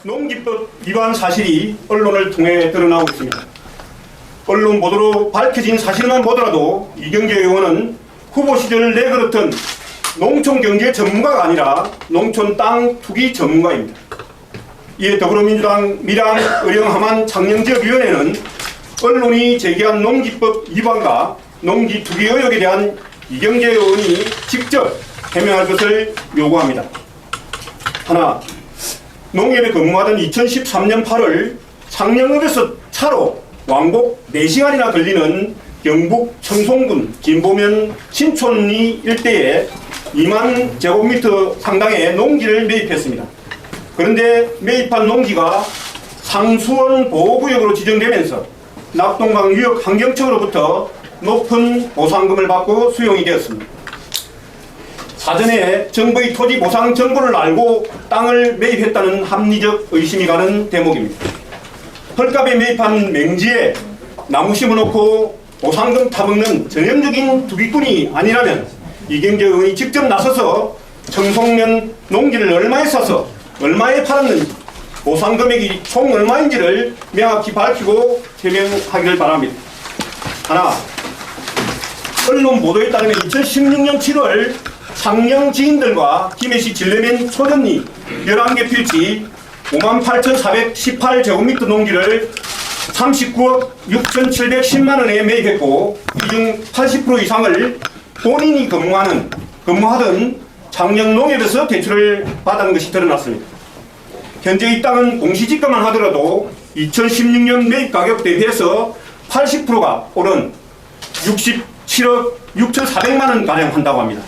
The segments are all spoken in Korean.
농기법 위반 사실이 언론을 통해 드러나고 있습니다. 언론 보도로 밝혀진 사실만 보더라도 이경재 의원은 후보 시절 내걸었던 농촌경제 전문가가 아니라 농촌 땅 투기 전문가입니다. 이에 더불어민주당 밀양 의령 함안 창녕지역위원회는 언론이 제기한 농기법 위반과 농지 투기 의혹에 대한 이경재 의원이 직접 해명할 것을 요구합니다. 하나, 농협에 근무하던 2013년 8월 창녕읍에서 차로 왕복 4시간이나 걸리는 경북 청송군 진보면 신촌리 일대에 2만 제곱미터 상당의 농지를 매입했습니다. 그런데 매입한 농지가 상수원 보호구역으로 지정되면서 낙동강 유역 환경청으로부터 높은 보상금을 받고 수용이 되었습니다. 사전에 정부의 토지 보상 정보를 알고 땅을 매입했다는 합리적 의심이 가는 대목입니다. 헐값에 매입한 맹지에 나무 심어놓고 보상금 타먹는 전형적인 투기꾼이 아니라면 이경재 의원이 직접 나서서 청송면 농지를 얼마에 사서 얼마에 팔았는지 보상 금액이 총 얼마인지를 명확히 밝히고 해명하기를 바랍니다. 하나, 언론 보도에 따르면 2016년 7월 창녕 지인들과 김해시 진례면 초전리 11개 필지 58,418제곱미터 농지를 39억 6,710만원에 매입했고 이 중 80% 이상을 본인이 근무하던 창녕농협에서 대출을 받은 것이 드러났습니다. 현재 이 땅은 공시지가만 하더라도 2016년 매입 가격 대비해서 80%가 오른 67억 6,400만원 가량 한다고 합니다.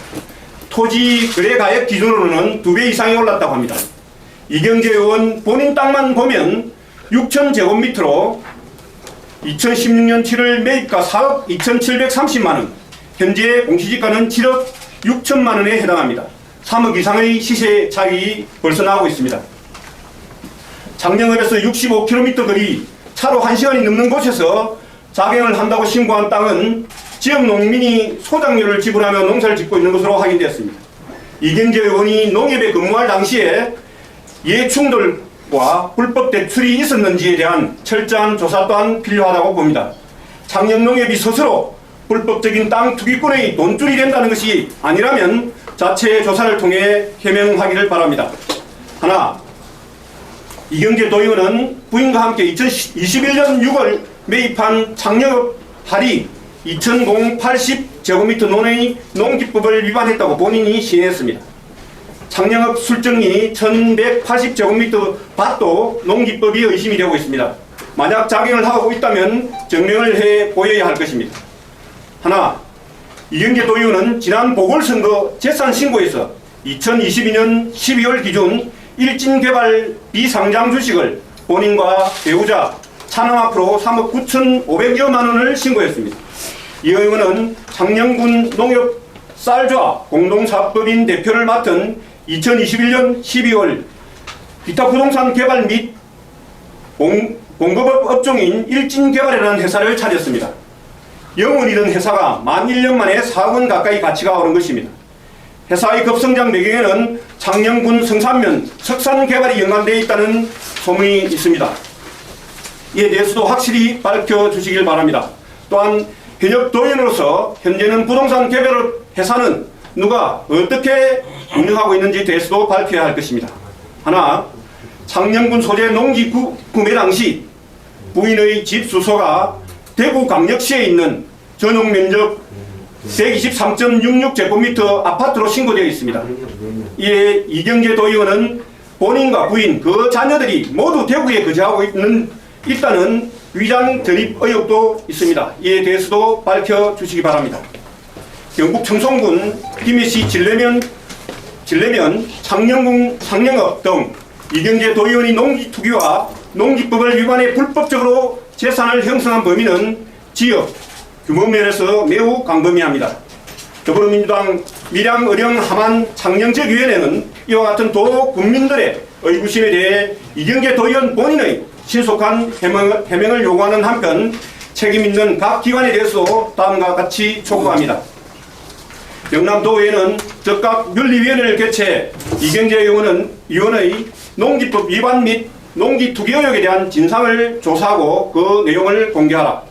토지 거래 가액 기준으로는 2배 이상이 올랐다고 합니다. 이경재 의원 본인 땅만 보면 6,000제곱미터로 2016년 7월 매입가 4억 2,730만원, 현재 공시지가는 7억 6천만원에 해당합니다. 3억 이상의 시세 차익이 벌써 나오고 있습니다. 창녕읍에서 65km 거리 차로 1시간이 넘는 곳에서 작용을 한다고 신고한 땅은 지역 농민이 소작료를 지불하며 농사를 짓고 있는 것으로 확인되었습니다. 이경재 의원이 농협에 근무할 당시에 이해충돌과 불법 대출이 있었는지에 대한 철저한 조사 또한 필요하다고 봅니다. 창녕농협이 스스로 불법적인 땅 투기꾼의 돈줄이 된다는 것이 아니라면 자체 조사를 통해 해명하기를 바랍니다. 하나, 이경재 도의원은 부인과 함께 2021년 6월 매입한 창녕읍 하리 2,080제곱미터 논의 농기법을 위반했다고 본인이 시인했습니다. 창녕읍 술정리 1,180제곱미터 밭도 농기법이 의심이 되고 있습니다. 만약 작용을 하고 있다면 증명을 해 보여야 할 것입니다. 하나, 이경재 도의원은 지난 보궐선거 재산신고에서 2022년 12월 기준 일진개발 비상장 주식을 본인과 배우자 차남 앞으로 3억 9,500여만원을 신고했습니다. 이 의원은 창녕군 농협 쌀조합 공동사업법인 대표를 맡은 2021년 12월 기타부동산 개발 및 공급업 업종인 일진개발이라는 회사를 차렸습니다. 영원이던 회사가 만 1년 만에 4억 원 가까이 가치가 오른 것입니다. 회사의 급성장 배경에는 창녕군 성산면 석산 개발이 연관되어 있다는 소문이 있습니다. 이에 대해서도 확실히 밝혀주시길 바랍니다. 또한 현역 도의원으로서 현재는 부동산 개발 회사는 누가 어떻게 운영하고 있는지에 대해서도 밝혀야 할 것입니다. 하나, 창녕군 소재 농지 구매 당시 부인의 집 주소가 대구광역시에 있는 전용 면적 123.66제곱미터 아파트로 신고되어 있습니다. 이에 이경재 도의원은 본인과 부인, 그 자녀들이 모두 대구에 거주하고 있다는 위장 전입 의혹도 있습니다. 이에 대해서도 밝혀주시기 바랍니다. 경북 청송군 김해시 진례면 창녕읍 등 이경재 도의원이 농지 투기와 농지법을 위반해 불법적으로 재산을 형성한 범위는 지역 규모 면에서 매우 광범위합니다. 더불어민주당 밀양, 의령, 함안, 창녕 지역위원회는 이와 같은 도 국민들의 의구심에 대해 이경재 도의원 본인의 신속한 해명을 요구하는 한편 책임 있는 각 기관에 대해서 다음과 같이 촉구합니다. 영남도의회는 즉각 윤리위원회를 개최해 이경재 의원의 농지법 위반 및 농지 투기 의혹에 대한 진상을 조사하고 그 내용을 공개하라.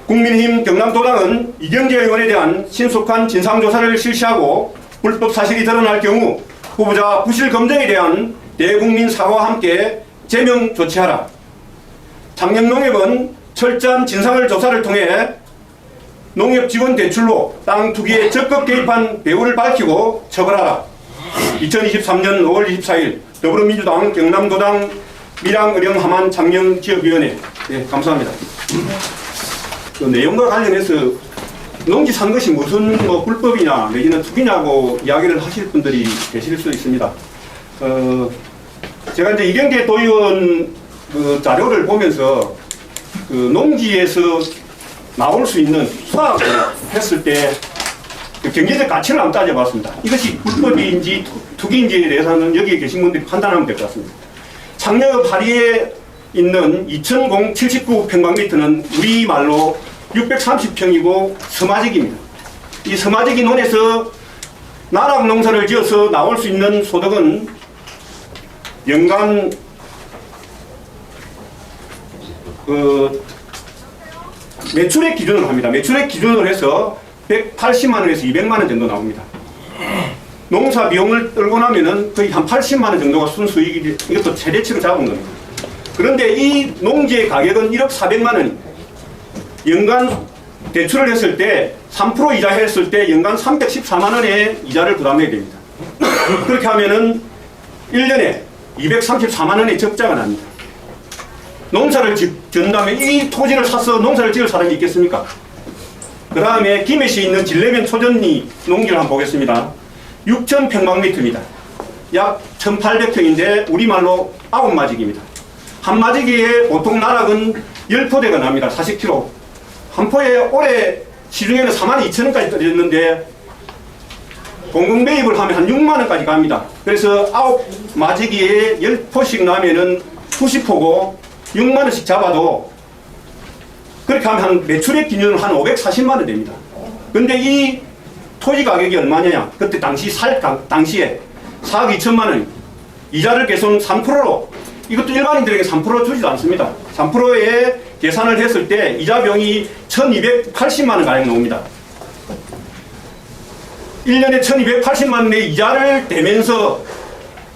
국민의힘 경남도당은 이경재 의원에 대한 신속한 진상조사를 실시하고 불법 사실이 드러날 경우 후보자 부실 검증에 대한 대국민 사과와 함께 제명 조치하라. 창녕농협은 철저한 진상을 조사를 통해 농협 지원 대출로 땅 투기에 적극 개입한 배후를 밝히고 처벌하라. 2023년 5월 24일 더불어민주당 경남도당 밀양, 의령, 함안, 창녕 지역위원회. 네, 감사합니다. 그 내용과 관련해서 농지 산 것이 무슨 불법이냐 내지는 투기냐고 이야기를 하실 분들이 계실 수 있습니다. 제가 이제 이경재 도의원 그 자료를 보면서 그 농지에서 나올 수 있는 수확을 했을 때 그 경제적 가치를 한번 따져봤습니다. 이것이 불법인지 투기인지에 대해서는 여기 계신 분들이 판단하면 될 것 같습니다. 창녕읍 하리에 있는 2,079평방미터는 우리말로 630평이고 서마지기입니다. 이 서마지기 논에서 나락 농사를 지어서 나올 수 있는 소득은 연간 매출액 기준으로 합니다. 매출액 기준으로 해서 180만 원에서 200만 원 정도 나옵니다. 농사 비용을 떨고 나면은 거의 한 80만 원 정도가 순수익이, 이것도 최대치로 잡은 겁니다. 그런데 이 농지의 가격은 1억 400만 원입니다. 연간 대출을 했을 때 3% 이자 했을 때 연간 314만 원의 이자를 부담해야 됩니다. 그렇게 하면은 1년에 234만 원의 적자가 납니다. 농사를 지은 다음에 이 토지를 사서 농사를 지을 사람이 있겠습니까? 그 다음에 김해시에 있는 진례면 초전리 농지를 한번 보겠습니다. 6,000평방미터입니다. 약 1,800평인데 우리말로 9마지기입니다. 한 마지기에 보통 나락은 10포대가 납니다. 40kg. 한 포에 올해 시중에는 42,000원까지 떨어졌는데 공공 매입을 하면 한 6만 원까지 갑니다. 그래서 9마지기에 10포씩 나면은 90포고 6만 원씩 잡아도 그렇게 하면 한 매출액 기준으로 한 540만 원 됩니다. 근데 이 토지 가격이 얼마냐? 그때 당시에 4억 2천만 원. 이자를 계속 3%로, 이것도 일반인들에게 3% 주지도 않습니다. 3%에 계산을 했을 때 이자 비용이 1,280만 원 가량 나옵니다. 1년에 1,280만 원의 이자를 대면서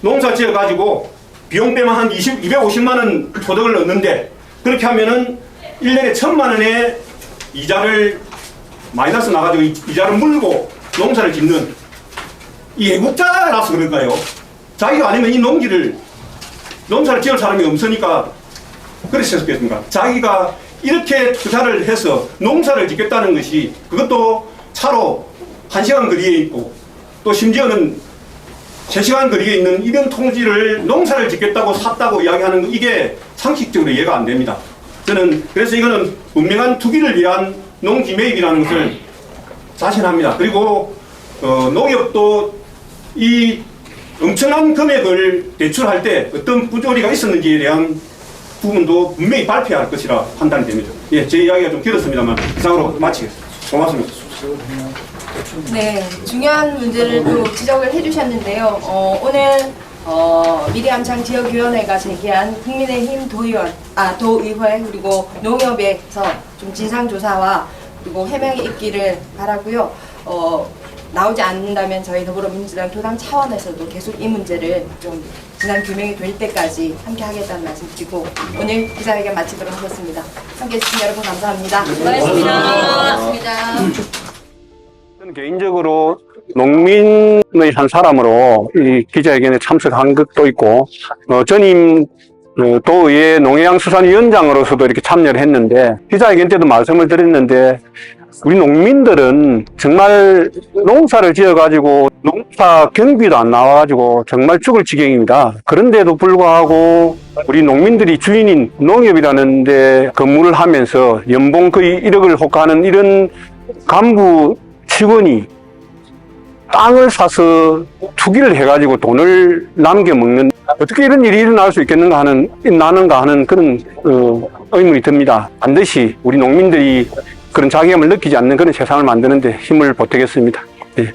농사 지어 가지고 비용 빼면 한 250만 원 소득을 얻는데, 그렇게 하면은 1년에 1,000만 원의 이자를 마이너스 나가지고 이자를 물고 농사를 짓는, 이 애국자라서 그럴까요? 자기가 아니면 이 농사를 지을 사람이 없으니까 그랬었겠습니까? 자기가 이렇게 투자를 해서 농사를 짓겠다는 것이, 그것도 차로 1시간 거리에 있고 또 심지어는 3시간 거리에 있는 이런 토지를 농사를 짓겠다고 샀다고 이야기하는 거, 이게 상식적으로 이해가 안 됩니다. 저는 그래서 이거는 분명한 투기를 위한 농지 매입이라는 것을 자신합니다. 그리고 농협도 이 엄청난 금액을 대출할 때 어떤 부조리가 있었는지에 대한 부분도 분명히 발표할 것이라 판단이 됩니다. 예, 제 이야기가 좀 길었습니다만 이상으로 마치겠습니다. 고맙습니다. 네, 중요한 문제를 또 지적을 해주셨는데요. 오늘 미래암창 지역위원회가 제기한 국민의힘 도의회 그리고 농협에서 좀 진상조사와 그리고 해명이 있기를 바라고요. 나오지 않는다면 저희 더불어민주당 도당 차원에서도 계속 이 문제를 좀 진상 규명이 될 때까지 함께 하겠다는 말씀 드리고 오늘 기자회견 마치도록 하겠습니다. 함께 해주신 여러분 감사합니다. 고맙습니다. 저는 개인적으로 농민의 한 사람으로 이 기자회견에 참석한 것도 있고, 전임 도의회 농해양수산위원장으로서도 이렇게 참여를 했는데, 기자회견 때도 말씀을 드렸는데, 우리 농민들은 정말 농사를 지어가지고 농사 경비도 안 나와가지고 정말 죽을 지경입니다. 그런데도 불구하고 우리 농민들이 주인인 농협이라는 데 근무를 하면서 연봉 거의 1억을 호가하는 이런 간부 직원이 땅을 사서 투기를 해가지고 돈을 남겨먹는, 어떻게 이런 일이 일어날 수 나는가 하는 그런 의문이 듭니다. 반드시 우리 농민들이 그런 자괴감을 느끼지 않는 그런 세상을 만드는데 힘을 보태겠습니다. 네.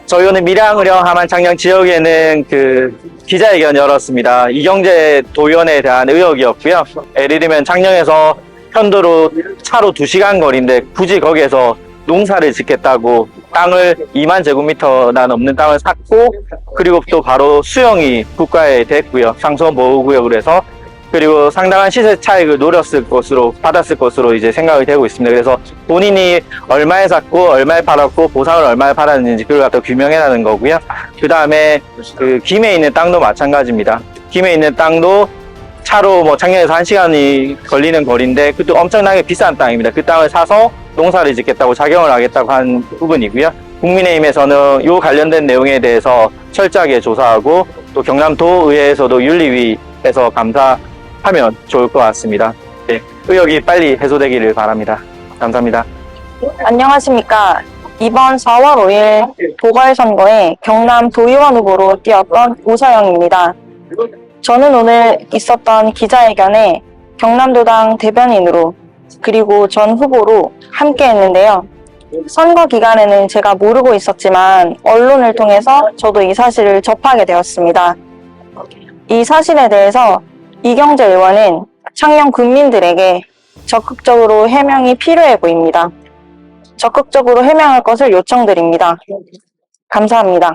저희 오늘 밀양의령 함안창녕 지역에는 기자회견 열었습니다. 이경재 도의원에 대한 의혹이었고요. 예를 들면 창녕에서 편도로 차로 2시간 거리인데 굳이 거기에서 농사를 짓겠다고 땅을 2만 제곱미터나 넘는 땅을 샀고, 그리고 또 바로 수용이 국가에 됐고요. 상수원 보호구역으로 해서. 그리고 상당한 시세 차익을 받았을 것으로 이제 생각이 되고 있습니다. 그래서 본인이 얼마에 샀고 얼마에 팔았고 보상을 얼마에 받았는지 그걸 갖다 규명해라는 거고요. 그 다음에 김해 있는 땅도 마찬가지입니다. 김해 있는 땅도 차로 창녕에서 1시간이 걸리는 거리인데 그것도 엄청나게 비싼 땅입니다. 그 땅을 사서 농사를 짓겠다고 작용을 하겠다고 한 부분이고요. 국민의힘에서는 이 관련된 내용에 대해서 철저하게 조사하고, 또 경남도의회에서도 윤리위에서 감사하면 좋을 것 같습니다. 네, 의혹이 빨리 해소되기를 바랍니다. 감사합니다. 안녕하십니까. 이번 4월 5일 보궐선거에 경남도의원 후보로 뛰었던 오서영입니다. 저는 오늘 있었던 기자회견에 경남도당 대변인으로 그리고 전 후보로 함께 했는데요. 선거 기간에는 제가 모르고 있었지만 언론을 통해서 저도 이 사실을 접하게 되었습니다. 이 사실에 대해서 이경재 의원은 창녕 국민들에게 적극적으로 해명이 필요해 보입니다. 적극적으로 해명할 것을 요청드립니다. 감사합니다.